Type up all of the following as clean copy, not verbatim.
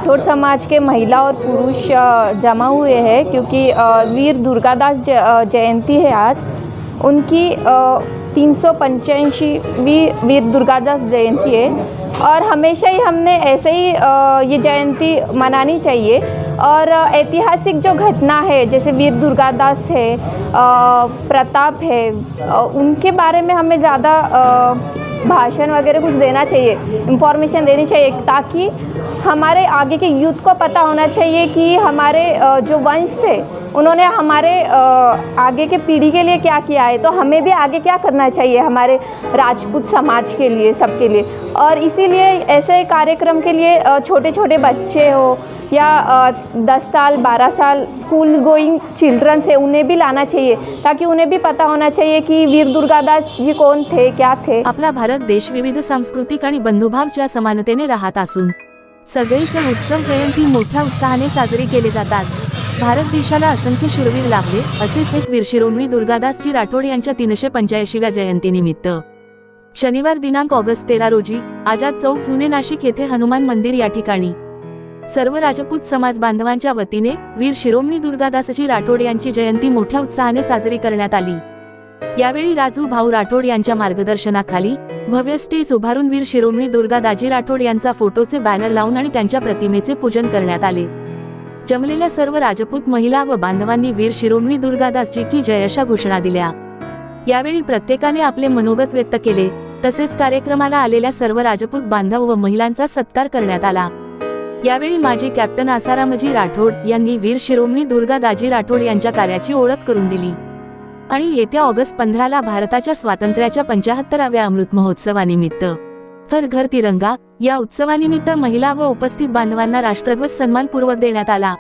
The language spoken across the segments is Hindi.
राठौड़ समाज के महिला और पुरुष जमा हुए हैं क्योंकि वीर दुर्गादास जयंती है आज। उनकी 385वीं वीर दुर्गादास जयंती है और हमेशा ही हमने ऐसे ही ये जयंती मनानी चाहिए। और ऐतिहासिक जो घटना है जैसे वीर दुर्गादास है, प्रताप है, उनके बारे में हमें ज़्यादा भाषण वगैरह कुछ देना चाहिए, इन्फॉर्मेशन देनी चाहिए, ताकि हमारे आगे के यूथ को पता होना चाहिए कि हमारे जो वंश थे उन्होंने हमारे आगे के पीढ़ी के लिए क्या किया है, तो हमें भी आगे क्या करना चाहिए हमारे राजपूत समाज के लिए, सबके लिए। और इसीलिए ऐसे कार्यक्रम के लिए छोटे छोटे बच्चे हो या 10 साल 12 साल स्कूल गोइंग चिल्ड्रन से उन्हें भी लाना चाहिए, ताकि उन्हें भी पता होना चाहिए कि वीर दुर्गादास जी कोण थे, क्या थे। आपला भारत देश विविध सांस्कृतिक आणि बंधुभावाच्या समानतेने राहत असून सगळे सण उत्सव जयंती मोठ्या उत्साहाने साजरी केले जातात। भारत देशाला असंख्य शूरवीर लाभले, असेच एक वीर शिरोमणी दुर्गादासजी राठोड यांच्या 385व्या जयंतीनिमित्त शनिवार दिनांक ऑगस्ट 13 रोजी आझाद चौक जुने नाशिक येथे हनुमान मंदिर या ठिकाणी सर्व राजपूत समाज बांधवांच्या वतीने वीर शिरोमणी दुर्गादासजी राठोड यांची जयंती मोठ्या उत्साहाने साजरी करण्यात आली। यावेळी राजू भाऊ राठोड यांच्या मार्गदर्शनाखाली भव्य स्टेज उभारून वीर शिरोमणी दुर्गादाजी राठोड यांचा फोटोचे बॅनर लावून आणि त्यांच्या प्रतिमेचे पूजन करण्यात आले। जमलेल्या सर्व राजपूत महिला व बांधवांनी वीर शिरोमणी दुर्गादासजी की जय अशा घोषणा दिल्या। यावेळी प्रत्येकाने आपले मनोगत व्यक्त केले, तसेच कार्यक्रमाला आलेल्या सर्व राजपूत बांधव व महिलांचा सत्कार करण्यात आला। यावेळी माजी कॅप्टन आसारामजी राठोड यांनी वीर शिरोमणी दुर्गादाजी राठोड यांच्या कार्याची ओळख करून दिली आणि येत्या ऑगस्ट 15ला भारताच्या स्वातंत्र्याच्या 75व्या अमृत महोत्सवानिमित्त घर घर तिरंगा या उत्सवानिमित्त महिला व उपस्थित बांधवांना राष्ट्रध्वज सन्मानपूर्वक देण्यात आला।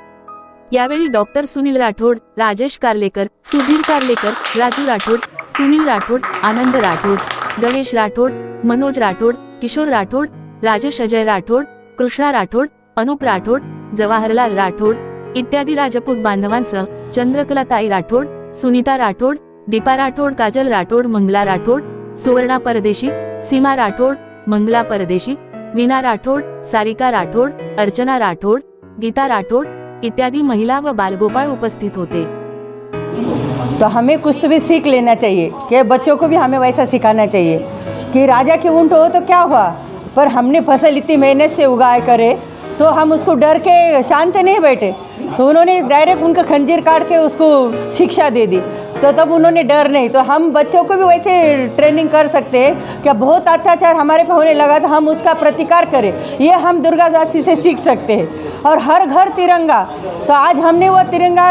यावेळी डॉक्टर सुनील राठोड, राजेश कार्लेकर, सुधीर कार्लेकर, राजू राठोड, सुनील राठोड, आनंद राठोड, गणेश राठोड, मनोज राठोड, किशोर राठोड, राजेश अजय राठोड, कृष्णा राठोड, अनुप राठोड, जवाहरलाल राठोड इत्यादी राजपूत बांधवांसह चंद्रकलाताई राठोड, सुनीता राठोड, दीपा राठोड, काजल राठोड, मंगला राठोड, सुवर्णा परदेशी, सीमा राठोड, मंगला परदेशी, वीना राठोड, सारिका राठोड, अर्चना राठोड, गीता राठोड इत्यादी महिला व बालगोपाळ उपस्थित होते। तो हमें कुछ तो भी सीख लेना चाहिए कि बच्चों को भी हमें वैसा सिखाना चाहिए कि राजा के ऊंट हो तो क्या हुआ, पर हमने फसल इतनी मेहनत से उगाए करे तो हम उसको डर के शांत नहीं बैठे, तो उन्होंने डायरेक्ट उनका खंजीर काट के उसको शिक्षा दे दी, तो तब उन्होंने डर नहीं। तो हम बच्चों को भी वैसे ट्रेनिंग कर सकते हैं कि बहुत अत्याचार हमारे पे होने लगा तो हम उसका प्रतिकार करें, ये हम दुर्गादास जी से सीख सकते हैं। और हर घर तिरंगा, तो आज हमने वो तिरंगा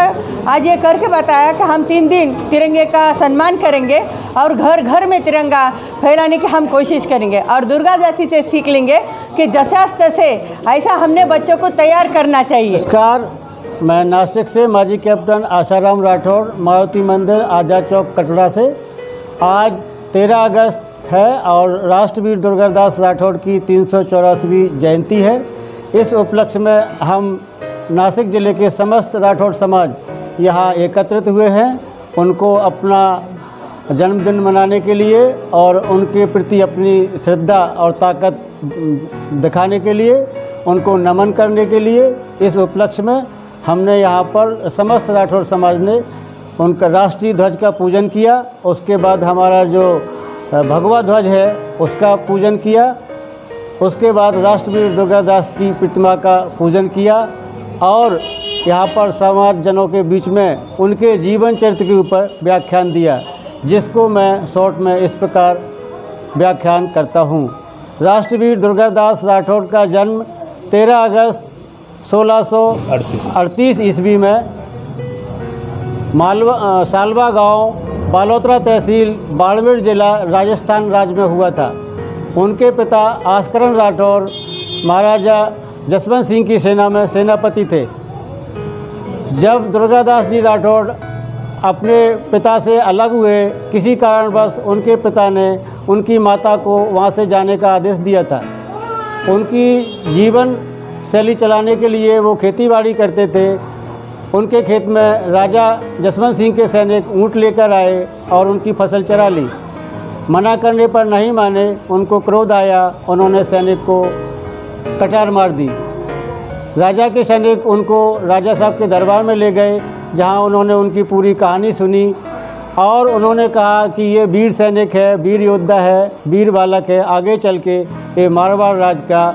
आज ये करके बताया कि हम 3 दिन तिरंगे का सम्मान करेंगे और घर घर में तिरंगा फैलाने की हम कोशिश करेंगे और दुर्गादास जी से सीख लेंगे कि जैसा तैसे ऐसा हमने बच्चों को तैयार करना चाहिए। नमस्कार, मैं नासिक से माजी कैप्टन आसाराम राठौड़, मारुति मंदिर, आज़ाद चौक, कटरा से। आज 13 अगस्त है और राष्ट्रवीर दुर्गादास राठौड़ की 384वीं जयंती है। इस उपलक्ष्य में हम नासिक ज़िले के समस्त राठौड़ समाज यहाँ एकत्रित हुए हैं, उनको अपना जन्मदिन मनाने के लिए और उनके प्रति अपनी श्रद्धा और ताकत दिखाने के लिए, उनको नमन करने के लिए इस उपलक्ष्य में हमने यहाँ पर समस्त राठौड़ समाज ने उनका राष्ट्रीय ध्वज का पूजन किया। उसके बाद हमारा जो भगवा ध्वज है उसका पूजन किया। उसके बाद राष्ट्रवीर दुर्गादास की प्रतिमा का पूजन किया और यहाँ पर समाज जनों के बीच में उनके जीवन चरित्र के ऊपर व्याख्यान दिया, जिसको मैं शॉर्ट में इस प्रकार व्याख्यान करता हूँ। राष्ट्रवीर दुर्गादास राठौड़ का जन्म 13 अगस्त 1638 ईस्वी में सालवा गांव, बालोतरा तहसील, बाड़मेर जिला, राजस्थान राज्य में हुआ था। उनके पिता आस्करण राठौर महाराजा जसवंत सिंह की सेना में सेनापति थे। जब दुर्गादास जी राठौड़ अपने पिता से अलग हुए, किसी कारणवश उनके पिता ने उनकी माता को वहाँ से जाने का आदेश दिया था। उनकी जीवन शैली चलाने के लिए वो खेतीबाड़ी करते थे। उनके खेत में राजा जसवंत सिंह के सैनिक ऊँट लेकर आए और उनकी फसल चरा ली। मना करने पर नहीं माने, उनको क्रोध आया, उन्होंने सैनिक को कटार मार दी। राजा के सैनिक उनको राजा साहब के दरबार में ले गए, जहां उन्होंने उनकी पूरी कहानी सुनी और उन्होंने कहा कि ये वीर सैनिक है, वीर योद्धा है, वीर बालक है, आगे चल के ये मारवाड़ राज का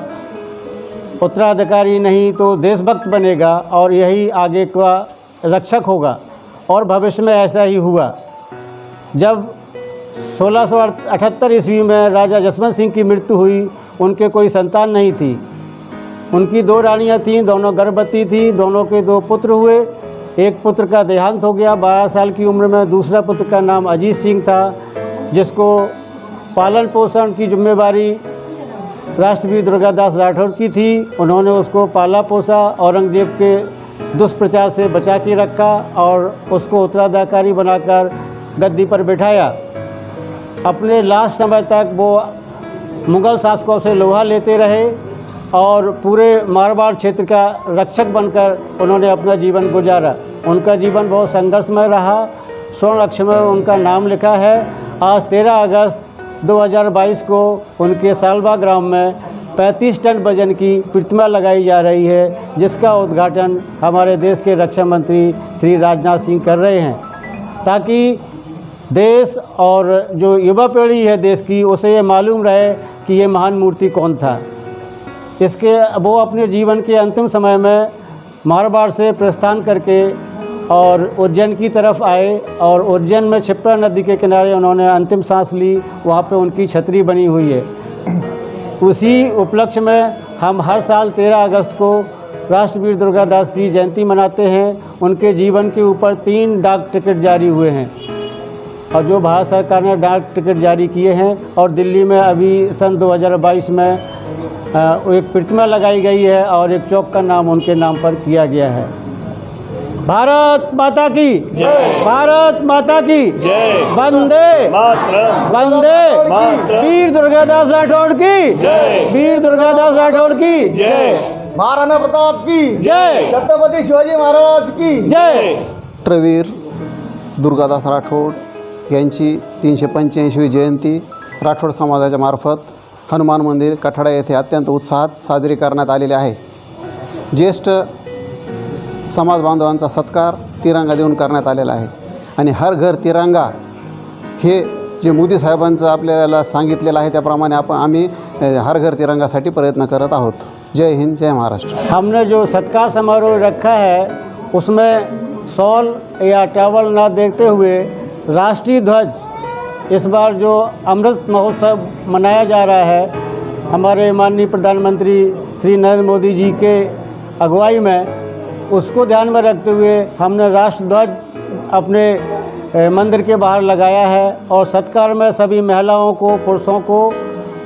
उत्तराधिकारी नहीं तो देशभक्त बनेगा और यही आगे का रक्षक होगा। और भविष्य में ऐसा ही हुआ। जब 1678 ईस्वी में राजा जसवंत सिंह की मृत्यु हुई, उनके कोई संतान नहीं थी। उनकी 2 रानियां थीं, दोनों गर्भवती थीं, दोनों के 2 पुत्र हुए। एक पुत्र का देहांत हो गया 12 साल की उम्र में, दूसरा पुत्र का नाम अजीत सिंह था, जिसको पालन पोषण की जिम्मेवारी राष्ट्रवीर दुर्गादास राठौर की थी। उन्होंने उसको पाला पोसा, औरंगजेब के दुष्प्रचार से बचा के रखा और उसको उत्तराधिकारी बनाकर गद्दी पर बिठाया। अपने लास्ट समय तक वो मुग़ल शासकों से लोहा लेते रहे और पूरे मारवाड़ क्षेत्र का रक्षक बनकर उन्होंने अपना जीवन गुजारा। उनका जीवन बहुत संघर्षमय रहा। स्वर्ण अक्षर में उनका नाम लिखा है। आज 13 अगस्त 2022 को उनके सालबा ग्राम में 35 टन वजन की प्रतिमा लगाई जा रही है, जिसका उद्घाटन हमारे देश के रक्षा मंत्री श्री राजनाथ सिंह कर रहे हैं, ताकि देश और जो युवा पीढ़ी है देश की, उसे ये मालूम रहे कि ये महान मूर्ति कौन था। इसके वो अपने जीवन के अंतिम समय में मारवाड़ से प्रस्थान करके और उज्जैन की तरफ आए और उज्जैन में क्षिप्रा नदी के किनारे उन्होंने अंतिम सांस ली। वहाँ पे उनकी छतरी बनी हुई है। उसी उपलक्ष्य में हम हर साल 13 अगस्त को राष्ट्रवीर दुर्गादास की जयंती मनाते हैं। उनके जीवन के ऊपर 3 डाक टिकट जारी हुए हैं और जो भारत सरकार ने डाक टिकट जारी किए हैं। और दिल्ली में अभी सन 2022 में एक प्रतिमा लगाई गई है और एक चौक का नाम उनके नाम पर किया गया है। भारत माता की जय, भारत माता की जय, वंदे मातरम, वंदे मातरम, वीर दुर्गादास राठौड़ की जय, वीर दुर्गादास राठौड़ की जय, महाराणा प्रताप की जय, छत्रपति शिवाजी महाराज की जय। राष्ट्रवीर दुर्गादास राठौड यांची 385वी जयंती राठोड समाजाच्या मार्फत हनुमान मंदिर कठाडा येथे अत्यंत उत्साहात साजरी करण्यात आलेली आहे। ज्येष्ठ समाज बांधवांचा सत्कार तिरंगा देऊन करण्यात आलेला आहे आणि हर घर तिरंगा हे जे मोदी साहेबांचं आपल्याला सांगितलेलं आहे त्याप्रमाणे आम्ही हर घर तिरंगासाठी प्रयत्न करत आहोत। जय हिंद, जय महाराष्ट्र। हमने जो सत्कार समारोह रखा है उसमें शॉल या टॉवल ना देखते हुए राष्ट्रीय ध्वज, इस बार जो अमृत महोत्सव मनाया जा रहा है हमारे माननीय प्रधानमंत्री श्री नरेंद्र मोदी जी के अगुवाई में, उसको ध्यान में रखते हुए हमने राष्ट्र ध्वज अपने मंदिर के बाहर लगाया है। और सत्कार में सभी महिलाओं को, पुरुषों को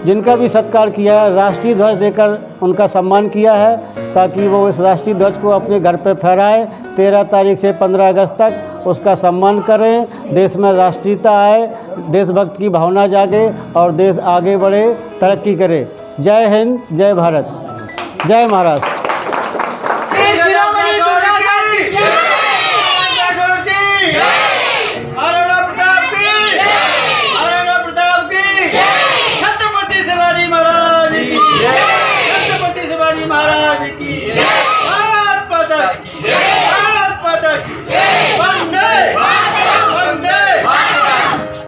जिनका भी सत्कार किया है, राष्ट्रीय ध्वज देकर उनका सम्मान किया है, ताकि वो इस राष्ट्रीय ध्वज को अपने घर पर फहराएं। 13 तारीख से 15 अगस्त तक उसका सम्मान करें। देश में राष्ट्रीयता आए, देशभक्त की भावना जागे और देश आगे बढ़े, तरक्की करे। जय हिंद, जय भारत, जय महाराष्ट्र।